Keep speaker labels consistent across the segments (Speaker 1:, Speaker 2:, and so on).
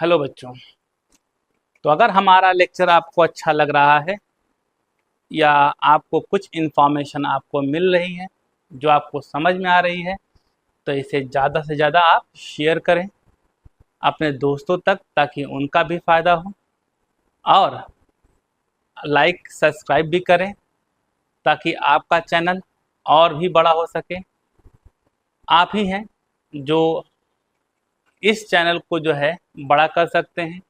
Speaker 1: Hello बच्चों। तो अगर हमारा लेक्चर आपको अच्छा लग रहा है या आपको कुछ इन्फॉर्मेशन आपको मिल रही है जो आपको समझ में आ रही है, तो इसे ज़्यादा से ज़्यादा आप शेयर करें अपने दोस्तों तक, ताकि उनका भी फ़ायदा हो। और लाइक सब्सक्राइब भी करें ताकि आपका चैनल और भी बड़ा हो सके। आप ही हैं जो इस चैनल को जो है बड़ा कर सकते हैं।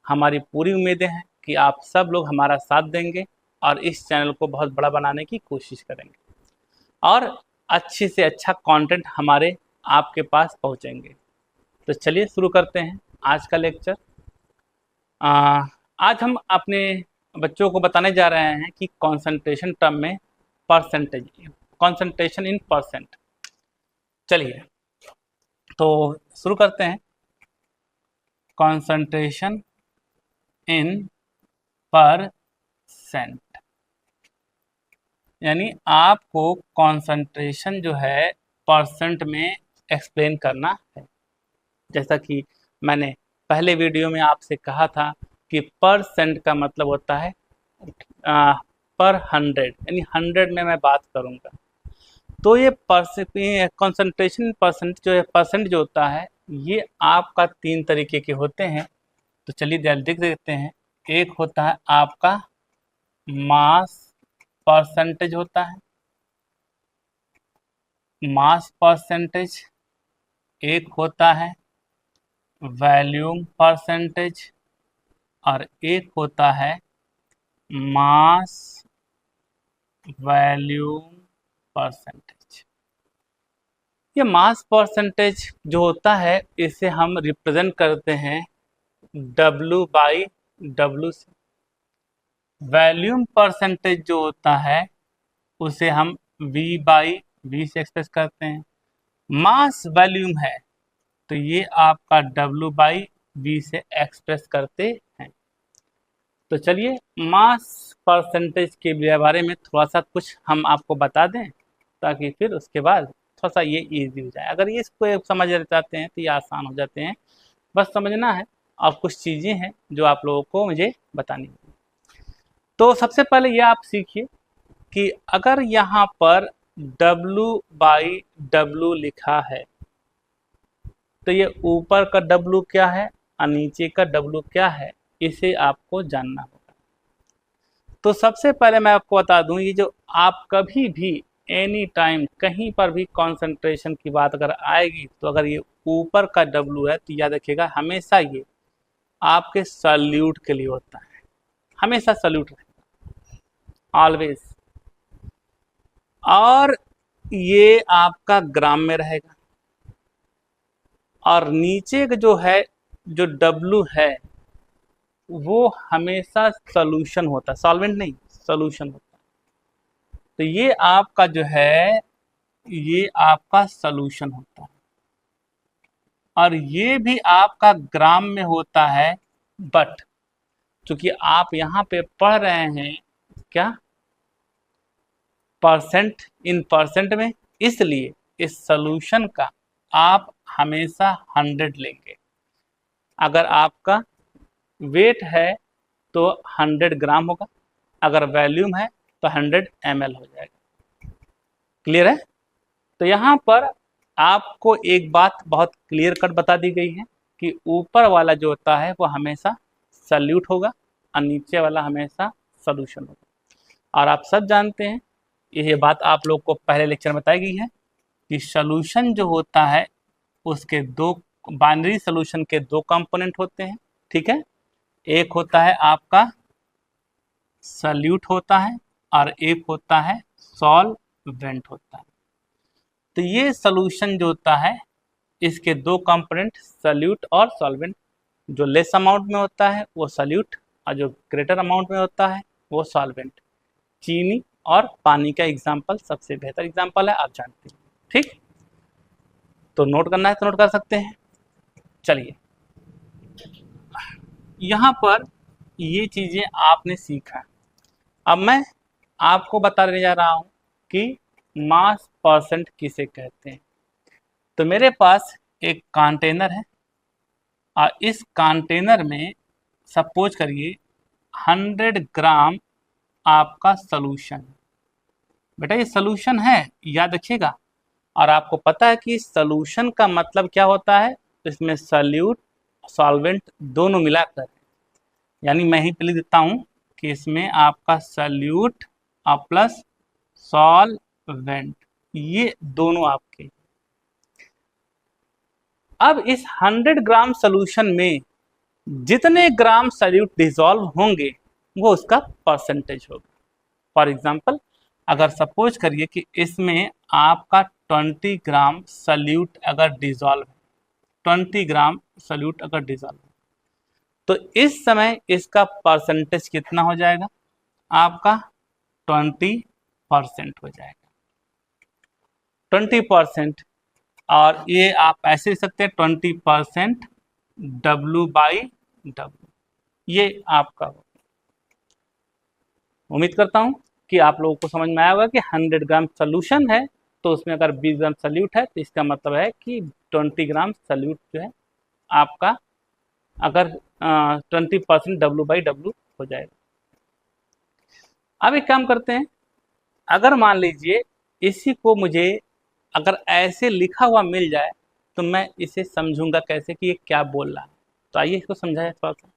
Speaker 1: हमारी पूरी उम्मीदें हैं कि आप सब लोग हमारा साथ देंगे और इस चैनल को बहुत बड़ा बनाने की कोशिश करेंगे और अच्छे से अच्छा कंटेंट हमारे आपके पास पहुंचेंगे। तो चलिए शुरू करते हैं आज का लेक्चर। आज हम अपने बच्चों को बताने जा रहे हैं कि कंसंट्रेशन टर्म में परसेंटेज, कंसंट्रेशन इन परसेंट। चलिए तो शुरू करते हैं। कंसंट्रेशन इन परसेंट, यानी आपको कंसंट्रेशन जो है परसेंट में एक्सप्लेन करना है। जैसा कि मैंने पहले वीडियो में आपसे कहा था कि परसेंट का मतलब होता है पर 100, यानी 100 में मैं बात करूंगा। तो ये कंसंट्रेशन परसेंट जो है, परसेंट जो होता है, ये आपका 3 तरीके के होते हैं। तो चलिए देख देते हैं। एक होता है आपका मास परसेंटेज होता है, मास परसेंटेज। एक होता है वॉल्यूम परसेंटेज और एक होता है मास वॉल्यूम परसेंटेज। ये मास परसेंटेज जो होता है, इसे हम रिप्रेजेंट करते हैं W/W से। वॉल्यूम परसेंटेज जो होता है उसे हम V/V से एक्सप्रेस करते हैं। मास वॉल्यूम है तो ये आपका W/V से एक्सप्रेस करते हैं। तो चलिए मास परसेंटेज के बारे में थोड़ा सा कुछ हम आपको बता दें, ताकि फिर उसके बाद थोड़ा सा ये इजी हो जाए। अगर ये इसको समझ चाहते हैं तो ये आसान हो जाते हैं, बस समझना है। और कुछ चीज़ें हैं जो आप लोगों को मुझे बतानी है। तो सबसे पहले ये आप सीखिए कि अगर यहाँ पर W/W लिखा है तो ये ऊपर का W क्या है और नीचे का W क्या है, इसे आपको जानना होगा। तो सबसे पहले मैं आपको बता दूं, ये जो आप कभी भी एनी टाइम कहीं पर भी कंसंट्रेशन की बात अगर आएगी, तो अगर ये ऊपर का W है तो याद रखिएगा हमेशा ये आपके सॉल्यूट के लिए होता है। हमेशा सॉल्यूट रहेगा, ऑलवेज। और ये आपका ग्राम में रहेगा। और नीचे जो है, जो W है, वो हमेशा सॉल्यूशन होता है, सॉल्वेंट नहीं, सॉल्यूशन होता है। तो ये आपका जो है, ये आपका सॉल्यूशन होता है और ये भी आपका ग्राम में होता है। बट चूंकि आप यहाँ पे पढ़ रहे हैं क्या, परसेंट इन परसेंट में, इसलिए इस सॉल्यूशन का आप हमेशा 100 लेंगे। अगर आपका वेट है तो 100 ग्राम होगा, अगर वॉल्यूम है तो 100 ml हो जाएगा। क्लियर है? तो यहाँ पर आपको एक बात बहुत क्लियर कट बता दी गई है कि ऊपर वाला जो होता है वो हमेशा सॉल्यूट होगा और नीचे वाला हमेशा सॉल्यूशन होगा। और आप सब जानते हैं, ये बात आप लोग को पहले लेक्चर में बताई गई है कि सॉल्यूशन जो होता है उसके दो, बाइनरी सॉल्यूशन के दो कंपोनेंट होते हैं। ठीक है, एक होता है आपका सॉल्यूट होता है और एक होता है सॉल्वेंट होता है। तो ये सॉल्यूशन जो होता है, इसके दो कंपोनेंट सॉल्यूट और सॉल्वेंट। जो लेस अमाउंट में होता है वो सॉल्यूट और जो ग्रेटर अमाउंट में होता है वो सॉल्वेंट। चीनी और पानी का एग्जाम्पल सबसे बेहतर एग्जाम्पल है, आप जानते हैं। ठीक, तो नोट करना है तो नोट कर सकते हैं। चलिए, यहाँ पर ये चीजें आपने सीखा। अब मैं आपको बताने जा रहा हूं कि मास परसेंट किसे कहते हैं। तो मेरे पास एक कंटेनर है और इस कंटेनर में सपोज करिए 100 ग्राम आपका सोल्यूशन। बेटा ये सोल्यूशन है, याद रखिएगा। और आपको पता है कि सोल्यूशन का मतलब क्या होता है, तो इसमें सॉल्यूट सॉल्वेंट दोनों मिलाकर, यानी मैं ही लिख देता हूं कि इसमें आपका सॉल्यूट और प्लस सॉल्वेंट, ये दोनों आपके। अब इस 100 ग्राम सोल्यूशन में जितने ग्राम सॉल्यूट डिसॉल्व होंगे वो उसका परसेंटेज होगा। फॉर एग्जांपल अगर सपोज करिए कि इसमें आपका 20 ग्राम सॉल्यूट अगर डिसॉल्व है, 20 ग्राम सॉल्यूट अगर डिसॉल्व है, तो इस समय इसका परसेंटेज कितना हो जाएगा, आपका 20% हो जाएगा, 20%। और ये आप ऐसे लिख सकते हैं 20% W/W, ये आपका। उम्मीद करता हूं कि आप लोगों को समझ में आया होगा कि 100 ग्राम सोल्यूशन है तो उसमें अगर 20 ग्राम सॉल्यूट है तो इसका मतलब है कि 20 ग्राम सॉल्यूट जो है आपका अगर 20% W/W हो जाएगा। अब एक काम करते हैं, अगर मान लीजिए इसी को मुझे अगर ऐसे लिखा हुआ मिल जाए तो मैं इसे समझूंगा कैसे कि ये क्या बोल रहा है। तो आइए इसको समझाएं थोड़ा सा।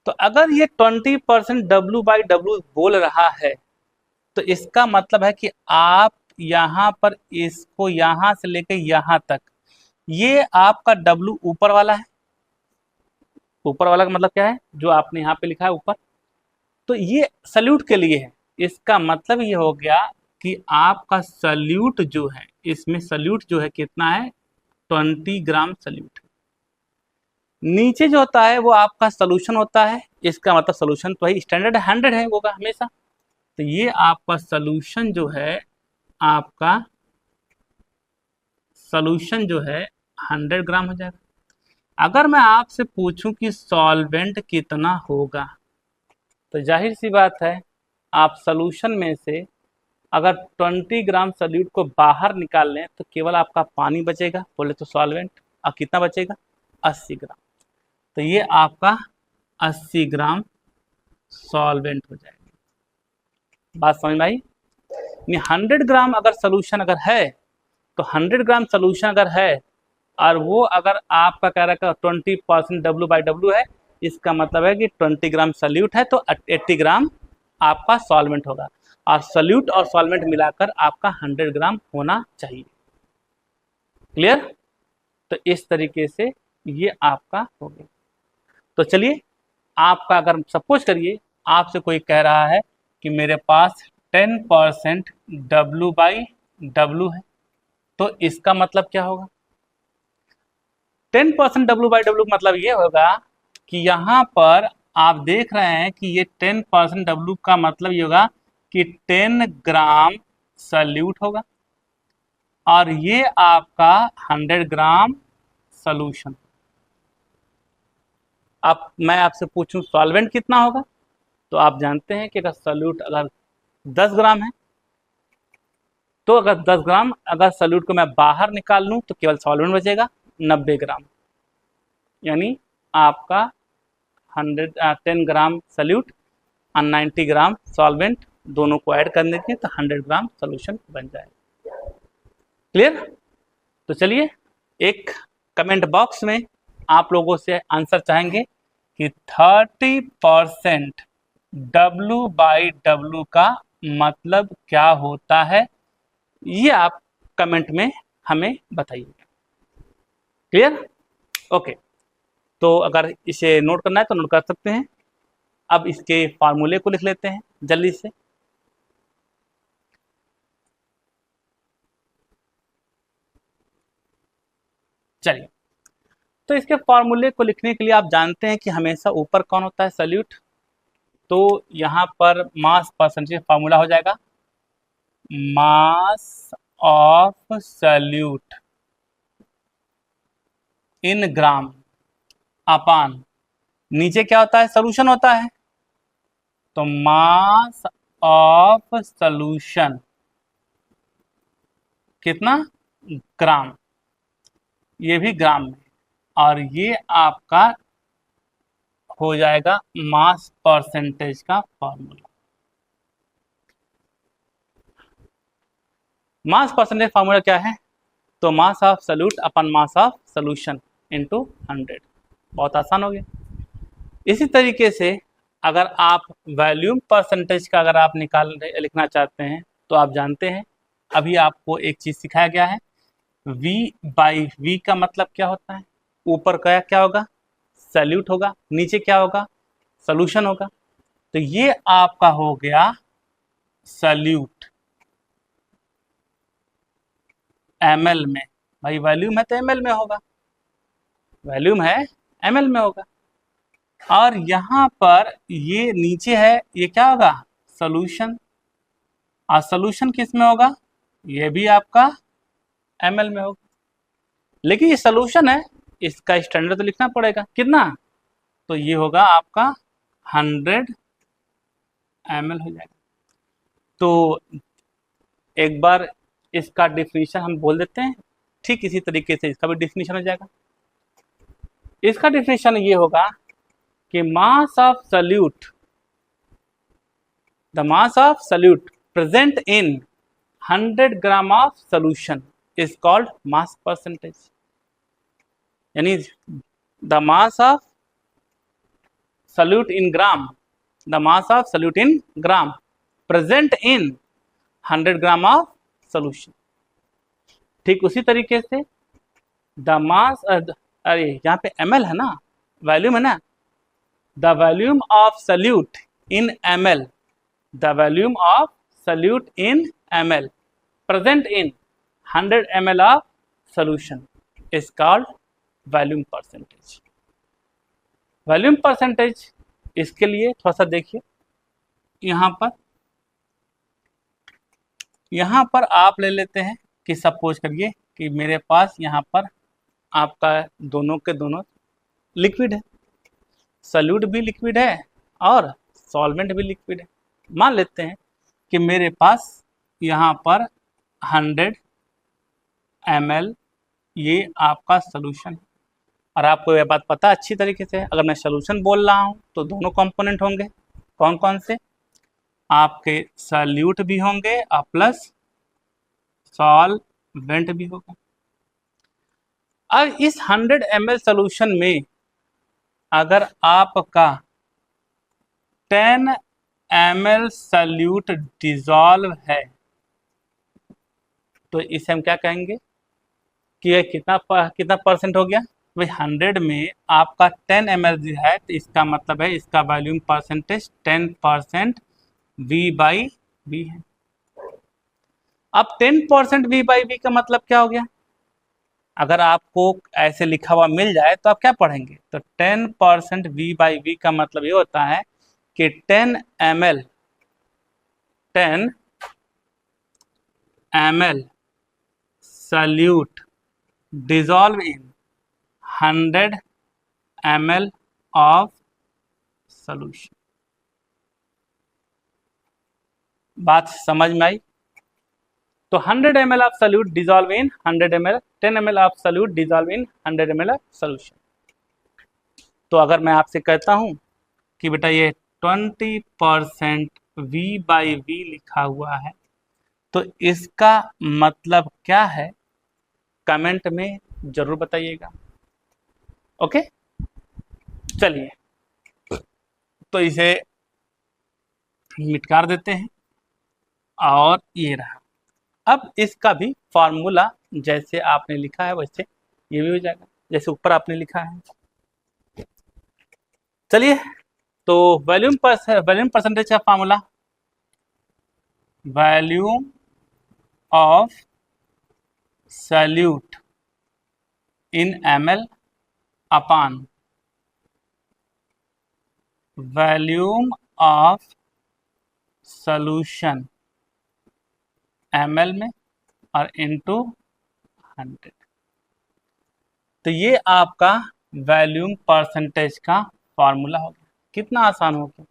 Speaker 1: तो अगर ये 20% W/W बोल रहा है तो इसका मतलब है कि आप यहाँ पर इसको यहाँ से लेकर यहाँ तक, ये आपका W ऊपर वाला है। ऊपर वाला का मतलब क्या है, जो आपने यहाँ पे लिखा है ऊपर, तो ये सल्यूट के लिए है। इसका मतलब ये हो गया कि आपका सल्यूट जो है, इसमें सल्यूट जो है कितना है, 20 ग्राम सल्यूट। नीचे जो होता है वो आपका सोल्यूशन होता है, इसका मतलब सोल्यूशन तो है स्टैंडर्ड 100 है होगा हमेशा। तो ये आपका सोल्यूशन जो है, आपका सोल्यूशन जो है 100 ग्राम हो जाएगा। अगर मैं आपसे पूछूं कि सॉल्वेंट कितना होगा, तो जाहिर सी बात है आप सोल्यूशन में से अगर 20 ग्राम सॉल्यूट को बाहर निकाल लें तो केवल आपका पानी बचेगा, बोले तो सॉल्वेंट। और कितना बचेगा, 80 ग्राम। तो ये आपका 80 ग्राम सॉल्वेंट हो जाएगा। बात समझ में आई? 100 ग्राम अगर सोल्यूशन अगर है तो 100 ग्राम सोल्यूशन अगर है और वो अगर आपका कह रहा है 20% W/W है, इसका मतलब है कि 20 ग्राम सॉल्यूट है तो 80 ग्राम आपका सॉल्वेंट होगा। और सॉल्यूट और सॉल्वेंट मिलाकर आपका 100 ग्राम होना चाहिए। क्लियर? तो इस तरीके से ये आपका हो गया। तो चलिए, आपका अगर सपोज करिए आपसे कोई कह रहा है कि मेरे पास 10% W/W है, तो इसका मतलब क्या होगा, 10% W/W मतलब ये होगा कि यहाँ पर आप देख रहे हैं कि ये 10% W का मतलब ये होगा कि 10 ग्राम सॉल्यूट होगा और ये आपका 100 ग्राम सॉल्यूशन। अब मैं आपसे पूछूं सॉल्वेंट कितना होगा, तो आप जानते हैं कि अगर सॉल्यूट अगर 10 ग्राम है तो अगर 10 ग्राम अगर सॉल्यूट को मैं बाहर निकाल लूं तो केवल सॉल्वेंट बचेगा 90 ग्राम। यानी आपका 10 ग्राम सॉल्यूट और 90 ग्राम सॉल्वेंट दोनों को ऐड करने के तो 100 ग्राम सॉल्यूशन बन जाएगा। क्लियर? तो चलिए, एक कमेंट बॉक्स में आप लोगों से आंसर चाहेंगे कि 30% W/W का मतलब क्या होता है, ये आप कमेंट में हमें बताइएगा। क्लियर? ओके, तो अगर इसे नोट करना है तो नोट कर सकते हैं। अब इसके फार्मूले को लिख लेते हैं जल्दी से। चलिए, तो इसके फार्मूले को लिखने के लिए आप जानते हैं कि हमेशा ऊपर कौन होता है, सॉल्यूट। तो यहाँ पर मास परसेंटेज फार्मूला हो जाएगा मास ऑफ सॉल्यूट इन ग्राम अपान, नीचे क्या होता है, सॉल्यूशन होता है, तो मास ऑफ सॉल्यूशन कितना, ग्राम, ये भी ग्राम में। और ये आपका हो जाएगा मास परसेंटेज का फॉर्मूला। मास परसेंटेज फॉर्मूला क्या है? तो मास of solute upon mass of solution into 100। बहुत आसान हो गया। इसी तरीके से अगर आप वॉल्यूम परसेंटेज का अगर आप लिखना चाहते हैं तो आप जानते हैं अभी आपको एक चीज सिखाया गया है, V बाई V का मतलब क्या होता है? ऊपर का क्या होगा? सॉल्यूट होगा, नीचे क्या होगा? सॉल्यूशन होगा। तो ये आपका हो गया सॉल्यूट ml में। भाई वॉल्यूम है तो ml में होगा, वॉल्यूम है ml में होगा। और यहाँ पर ये नीचे है, ये क्या होगा? सॉल्यूशन। और सॉल्यूशन किस में होगा? ये भी आपका ml में होगा। लेकिन ये सॉल्यूशन है, इसका स्टैंडर्ड तो लिखना पड़ेगा। कितना? तो ये होगा आपका 100 ml हो जाएगा। तो एक बार इसका डिफिनीशन हम बोल देते हैं, ठीक इसी तरीके से इसका भी डिफिनीशन हो जाएगा। इसका डिफिनीशन ये होगा कि mass of solute, the mass of solute present in 100 gram of solution is called mass percentage. यानी the mass of solute in gram, the mass of solute in gram present in 100 gram of solution. ठीक उसी तरीके से the mass, अरे यहाँ पे ml है ना, वॉल्यूम है ना, the volume of solute in ml, the volume of solute in ml present in 100 ml of solution is called volume percentage. Volume percentage, इसके लिए थोड़ा सा देखिए, यहाँ पर आप ले लेते हैं कि सपोज करिए कि मेरे पास यहाँ पर आपका दोनों के दोनों लिक्विड है, सॉल्यूट भी लिक्विड है और सॉल्वेंट भी लिक्विड है। मान लेते हैं कि मेरे पास यहाँ पर 100 ml ये आपका सॉल्यूशन है। और आपको यह बात पता अच्छी तरीके से, अगर मैं सॉल्यूशन बोल रहा हूँ तो दोनों कंपोनेंट होंगे। कौन कौन से? आपके सॉल्यूट भी होंगे और प्लस सॉल्वेंट भी होगा। अब इस 100 ml सॉल्यूशन में अगर आपका 10 ml सॉल्यूट डिसॉल्व है तो इसे हम क्या कहेंगे कि यह कितना परसेंट हो गया? भाई 100 में आपका 10 ml है तो इसका मतलब है इसका volume percentage 10% V by V है। अब 10% V बाई V का मतलब क्या हो गया? अगर आपको ऐसे लिखा हुआ मिल जाए तो आप क्या पढ़ेंगे? तो 10% V बाई V का मतलब ये होता है कि 10 ml solute dissolve in 100 ml of solution. बात समझ में आई? तो 100 ml of solute dissolve in 100 ml, 10 ml of solute dissolve in 100 ml of solution. तो अगर मैं आपसे कहता हूं कि बेटा ये 20% V बाई V लिखा हुआ है तो इसका मतलब क्या है? कमेंट में जरूर बताइएगा। ओके, चलिए तो इसे मिटकार देते हैं और ये रहा। अब इसका भी फॉर्मूला जैसे आपने लिखा है वैसे ये भी हो जाएगा, जैसे ऊपर आपने लिखा है। चलिए तो वॉल्यूम परसेंटेज का formula, volume of solute in ml upon volume of solution ml में और इनटू 100। तो ये आपका वॉल्यूम परसेंटेज का फॉर्मूला हो गया। कितना आसान हो गया,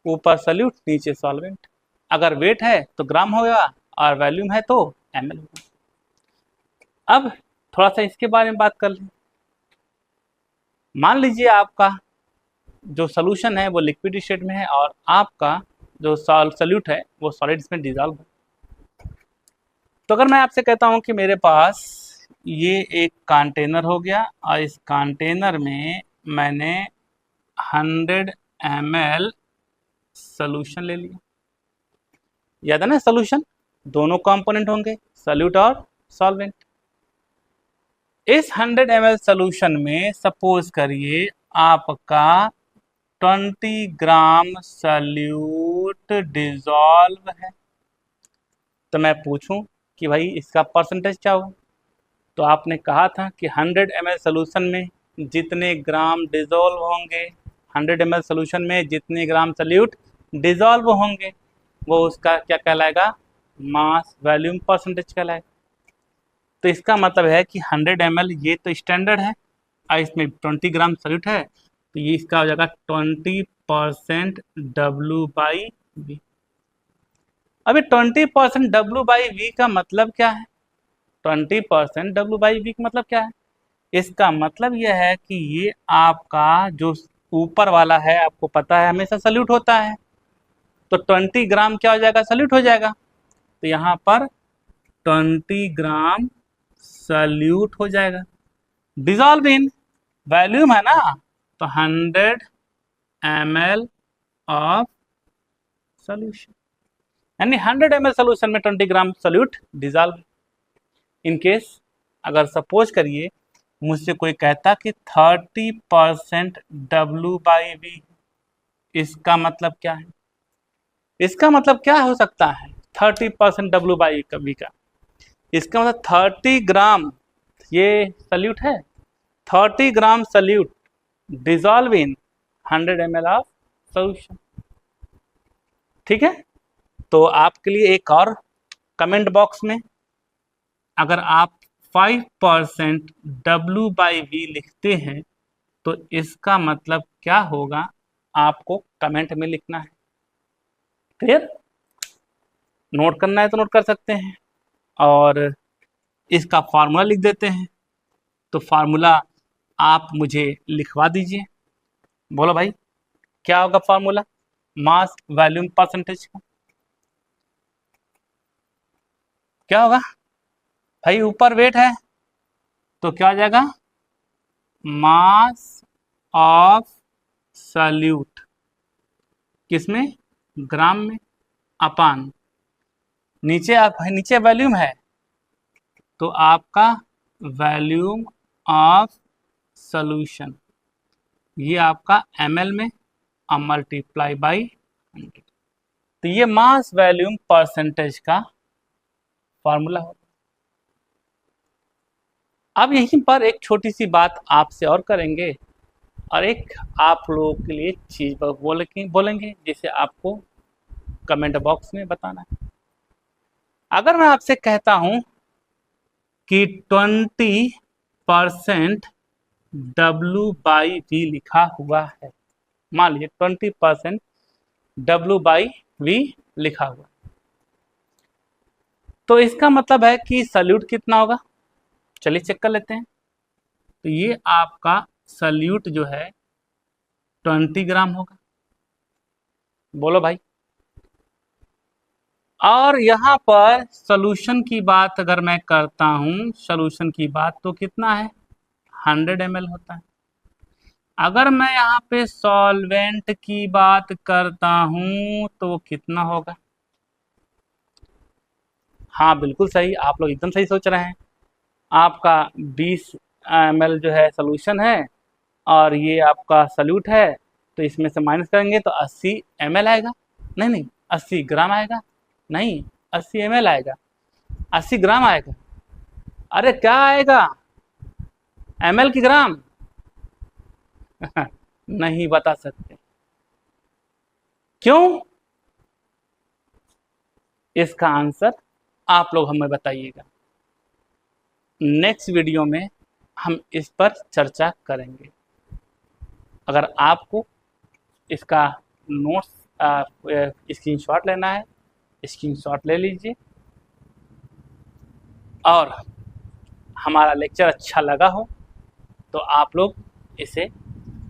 Speaker 1: ऊपर सॉल्यूट नीचे सॉल्वेंट। अगर वेट है तो ग्राम होगा और वॉल्यूम है तो ml होगा। अब थोड़ा सा इसके बारे में बात कर लें। मान लीजिए आपका जो सोल्यूशन है वो लिक्विड स्टेट में है और आपका जो सॉल्यूट है वो सॉलिड में डिजॉल्व है। तो अगर मैं आपसे कहता हूँ कि मेरे पास ये एक कंटेनर हो गया और इस कंटेनर में मैंने 100 ml सोल्यूशन ले लिया। याद है ना, सोल्यूशन दोनों कंपोनेंट होंगे, सॉल्यूट और सॉल्वेंट। इस 100 ml सोल्यूशन में सपोज करिए आपका 20 ग्राम सॉल्यूट डिजॉल्व है। तो मैं पूछूं कि भाई इसका परसेंटेज क्या हो, तो आपने कहा था कि 100 ml सोल्यूशन में जितने ग्राम डिजॉल्व होंगे, 100 ml सोल्यूशन में जितने ग्राम सॉल्यूट डिजॉल्व होंगे वो उसका क्या कहलाएगा, मास वॉल्यूम परसेंटेज कहलाएगा। तो इसका मतलब है कि 100 ml ये तो स्टैंडर्ड है और इसमें 20 ग्राम सॉल्यूट है, तो ये इसका हो जाएगा 20% W/V। अभी 20% W/V का मतलब क्या है, 20% W/V का मतलब क्या है? इसका मतलब यह है कि ये आपका जो ऊपर वाला है, आपको पता है हमेशा सॉल्यूट होता है, तो 20 ग्राम क्या हो जाएगा, सॉल्यूट हो जाएगा। तो यहाँ पर 20 ग्राम सॉल्यूट हो जाएगा। डिजॉल्व इन वॉल्यूम है ना, तो 100 ml ऑफ सॉल्यूशन, यानी 100 ml सॉल्यूशन में 20 ग्राम सॉल्यूट डिजॉल्व। इन केस अगर सपोज करिए मुझसे कोई कहता कि 30% W/V, इसका मतलब क्या है? इसका मतलब क्या हो सकता है 30% W/V का? इसका मतलब 30 ग्राम ये सल्यूट है, 30 gram solute dissolve in 100 ml of solution. ठीक है, तो आपके लिए एक और कमेंट बॉक्स में अगर आप 5% W/V लिखते हैं तो इसका मतलब क्या होगा आपको कमेंट में लिखना है। क्लियर? नोट करना है तो नोट कर सकते हैं और इसका फार्मूला लिख देते हैं। तो फार्मूला आप मुझे लिखवा दीजिए। बोलो भाई क्या होगा फार्मूला मास वॉल्यूम परसेंटेज का? क्या होगा भाई? ऊपर वेट है तो क्या हो जाएगा, मास ऑफ सॉल्यूट, किसमें, ग्राम में, अपान नीचे आप नीचे वॉल्यूम है तो आपका वॉल्यूम ऑफ सॉल्यूशन, ये आपका ml में और मल्टीप्लाई बाई 100। तो ये मास वॉल्यूम परसेंटेज का फॉर्मूला होगा। अब यहीं पर एक छोटी सी बात आपसे और करेंगे और एक आप लोगों के लिए चीज बोलेंगे जिसे आपको कमेंट बॉक्स में बताना है। अगर मैं आपसे कहता हूं कि 20% W/V लिखा हुआ है, मान लीजिए 20% W/V लिखा हुआ, तो इसका मतलब है कि सल्यूट कितना होगा, चलिए चेक कर लेते हैं। तो ये आपका सल्यूट जो है 20 ग्राम होगा। बोलो भाई। और यहाँ पर सॉल्यूशन की बात अगर मैं करता हूँ, सॉल्यूशन की बात तो कितना है, 100 ml होता है। अगर मैं यहाँ पे सॉल्वेंट की बात करता हूँ तो वो कितना होगा? हाँ बिल्कुल सही, आप लोग एकदम सही सोच रहे हैं। आपका 20 ml जो है सॉल्यूशन है और ये आपका सल्यूट है, तो इसमें से माइनस करेंगे तो 80 ml आएगा। नहीं 80 ग्राम आएगा, नहीं 80 ml आएगा, 80 ग्राम आएगा। अरे क्या आएगा, ml की ग्राम? नहीं बता सकते। क्यों? इसका आंसर आप लोग हमें बताइएगा। नेक्स्ट वीडियो में हम इस पर चर्चा करेंगे। अगर आपको इसका नोट्स स्क्रीनशॉट लेना है, स्क्रीनशॉट ले लीजिए। और हमारा लेक्चर अच्छा लगा हो तो आप लोग इसे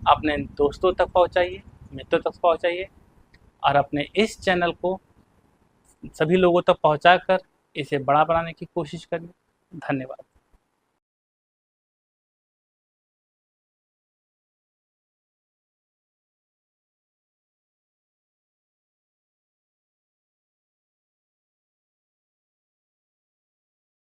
Speaker 1: अपने दोस्तों तक पहुंचाइए, मित्रों तक पहुंचाइए और अपने इस चैनल को सभी लोगों तक पहुंचाकर इसे बड़ा बनाने की कोशिश करिए। धन्यवाद।